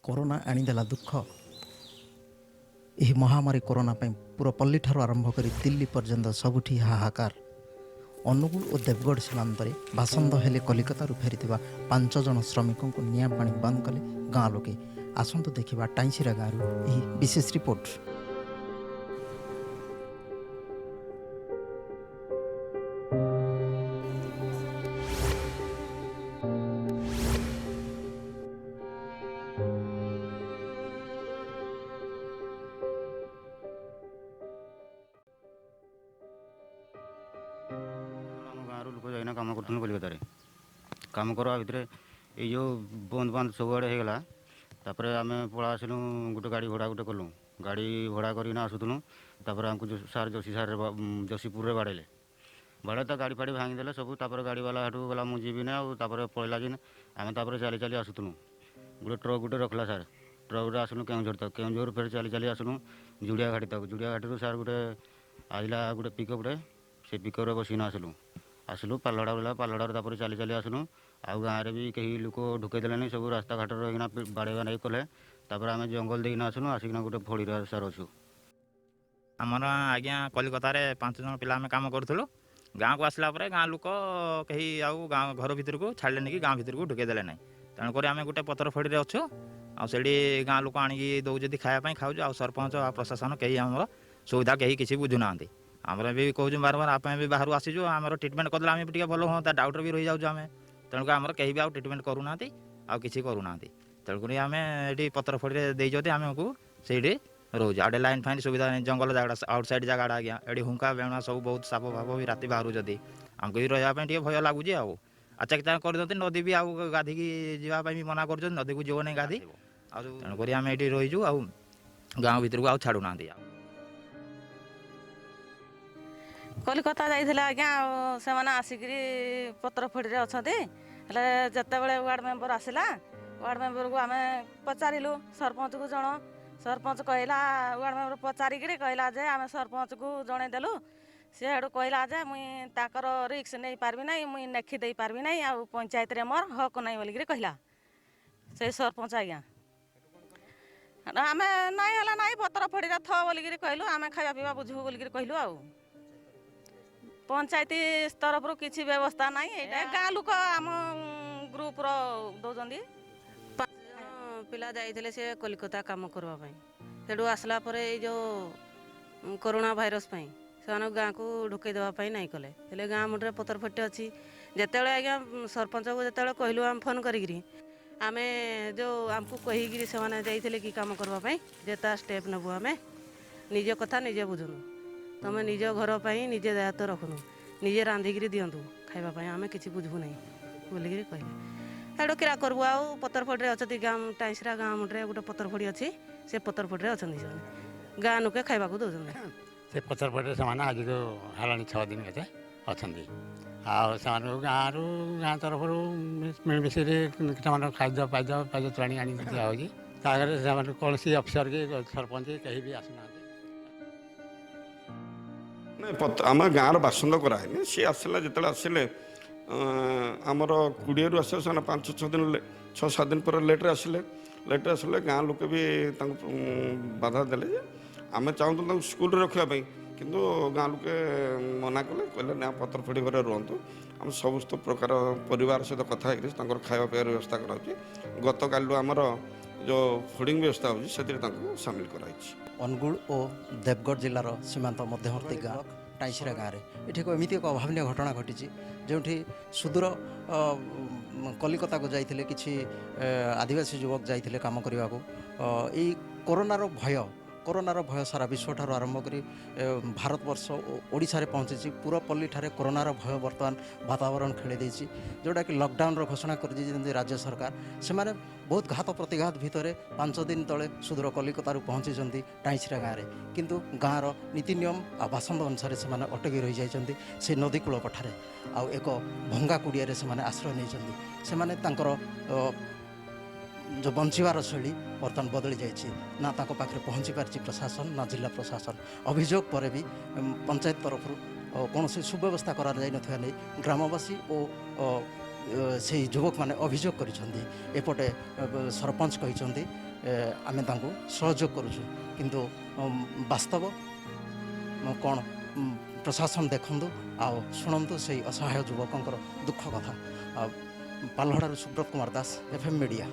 Corona आनीदेला दुख। यह महामारी कोरोना पूरा पल्ली ठार आरंभ कर दिल्ली पर्यंत सबुठी हाहाकार। अनुगुल और देवगढ़ सीमांत बासंद हेले कलिकतारू फेरी 5 जन श्रमिकों को निया पानी बंद कले गाँ लोके। आसतु देखा टाइंसिरा गाँव यह विशेष रिपोर्ट। गाँव लोक जाइना कम कर कलिकतार कम करवा भितर यो बंद बंद सबुआड़े होगला। तापर आम पड़ा आसलु गोटे गाड़ी भड़ा गोटे कलु गाड़ी भड़ा करना आसुलु। आमको सार जोशी सार जोशीपुर बाड़े बाड़े तो गाड़ी फाड़ी भांगीदे सब। गाड़ी वाला हाटू गला मुझे ना पलैला जिन आम चली चली आसुलु। गोटे ट्रक गोटे रखला सार ट्रक आसलु केउझर तक केउझर फिर चली चली आसलु जुड़िया घाटी तक। जुड़िया घाटी सार गोटे आइला गोटे पिकअपे से पिकअप बसिना आसलु पालड़ा गला पालड़ा चली चली आसलु। आउ गाँव भी कई लोक ढुकईदेले सब रास्ता घाट रहीना बाड़ेवा नहीं कले। आम जंगल देखना आसलु आसिकना गोटे फड़ी सार अच्छु। आमर आज्ञा कलिकतार 5 जन पिला काम करूँ। गाँव को आसला गाँ लोक कहीं आउ गाँव घर भर को छाड़े नहीं गाँव भर को ढुकईदेले ना। तेणुक आम गोटे पतर फड़ी अच्छु आड़ी गाँ लोक आणिकी दौर खायापी खाऊ। आ सरपंच आ प्रशासन कहीं आम सुविधा कहीं किसी बुझुना। आमर भी कहूँ बार बार आप भी बाहर आसीजु आम ट्रिटमेंट करदे आम टे भल हाँ डाउटर भी रही जाऊँ आम। तेणुक आमर कहीं भी आउ ट्रिटमेंट करूना आउ किसी करूना। तेणुक आम ये पतर फड़ी देते आमको से रोज आड़े लाइन फाइन सुविधा नहीं जंगल जगह आउटसाइड जगह आज्ञा ये हुंका बेणा सब बहुत साप फाप भी राति बाहर आमको भी रही भय लगुच। आचाक कर नदी भी आउ गाधिकी जावाई भी मना कर नदी को जीव नहीं गाधी। तेणुक आम ये रहीजु आ गाँव भर को आउ छाड़ूना। कलिकता जाइए आज्ञा से आसिक पत्र फड़ी अच्छा जिते बड़े वार्ड मेंबर आसला वार्ड मेंबर को आम पचारू सरपंच को जन सरपंच कहला वार्ड मेंबर पचारिक कहला जे आम सरपंच को जनईदेलु सी हेटू कहला जे मुई ताकर रिक्स नहीं पार्बी ना मुई नेखी दे पार्बी ना आ पंचायत रे मोर हक नहीं बोलिक कहला से सरपंच आज्ञा। आम नाई है ना पतर फड़ी थ बोलिक कहलु आम खावा पीवा बुझू बोलिक कहलु। आ पंचायत तरफ किसी व्यवस्था ना गाँ लोक आम ग्रुप दौरान 5 जन पिला जाइए से कलिकता कम करवाई से आसला जो कोरोना भाइरस से गाँ को ढुकई देवाई नहीं कले। हेले गाँ मुंडे पतर फटे अच्छी जिते आज्ञा सरपंच को जिते कहलु आम फोन करी आम जो आमको कहीकि से जाइए कि कम करवाई जेता स्टेप नबू आम निज कथा निजे बुझुनु। तुम निज घर पर निजे दायित्व रखुनु निजे रांधिक दिंतु खावाई आम कि बुझू ना बोलिक कहले। हेटू किरा करबू आउ पतर फड़ी अच्छा गाँ टाइंसरा गाँ मुंडे गोटे पतर फड़ी अच्छी से पतर फड़ी अच्छा गाँ लोके खावा दौरान से पतर फड़ी से आज हाला 6 दिन के अच्छा गाँव गाँ तरफ मिलमिशी खाद्य पाद्य पाद्य तोराणी आनी दिखाई कौन अफिसर के सरपंच कहीं भी आसुना। आम गाँव बासंद कराए सी आसला जो आसिले आमर 20 रु आस 5-6 दिन 6-7 दिन पर लेट्रे आसिले गाँ लोक भी बाधा देले आम चाहूँ स्कूल रखापी किंतु गाँ लोके मना कले कहले ना पतर फड़ी घर रुहतु आम समस्त प्रकार परिवार सहित कथा खावा पीवार व्यवस्था कराई। गत कालू आमर जो फूडिंग व्यवस्था होती सामिल कराई। अनुगुल और देवगढ़ जिलार सीमांत मध्यवर्ती गाँव टाइंसिरा गाँव में ये एमती एक अभावन घटना घटी जो सुदूर कलिकता को जाइए किसी आदिवासी युवक जाइए काम करने को यही कोरोनार भय सारा विश्व ठार आरंभ कर भारतवर्ष ओडिशा रे पहुँची पूरा पल्ली ठारे कोरोनार भय बर्तमान वातावरण खेली जोटा कि लॉकडाउन घोषणा कर राज्य सरकार से बहुत घात प्रतिघात भितर 5 दिन तले सुदूर कलिकतारू पहुँची टाइंसिरा गाँव में किंतु गाँवर नीति नियम आ बासंद अनुसार से अटकी रही जाइए से नदी कूल पठारे आउ एक भंगा कुड़िया से आश्रय नहीं जो बंचार शैली बर्तमान बदली जाइए ना ताको पाखे पहुँची पार्टी प्रशासन ना जिला प्रशासन अभियोग पर भी पंचायत तरफ कौन सुव्यवस्था करा जाई नथिया नै ग्रामवासी और ସେଇ ଯୁବକମାନେ ଅଭିଯୋଗ କରିଛନ୍ତି। ଏପଟେ ସରପଞ୍ଚ କହିଛନ୍ତି ଆମେ ତାଙ୍କୁ ସହଯୋଗ କରୁଛୁ, କିନ୍ତୁ ବାସ୍ତବ କ'ଣ ପ୍ରଶାସନ ଦେଖନ୍ତୁ ଆଉ ଶୁଣନ୍ତୁ ସେଇ ଅସହାୟ ଯୁବକଙ୍କର ଦୁଃଖ କଥା। ପାଲହଡ଼ାରୁ ସୁବ୍ରତ କୁମାର ଦାସ, FM ମିଡ଼ିଆ।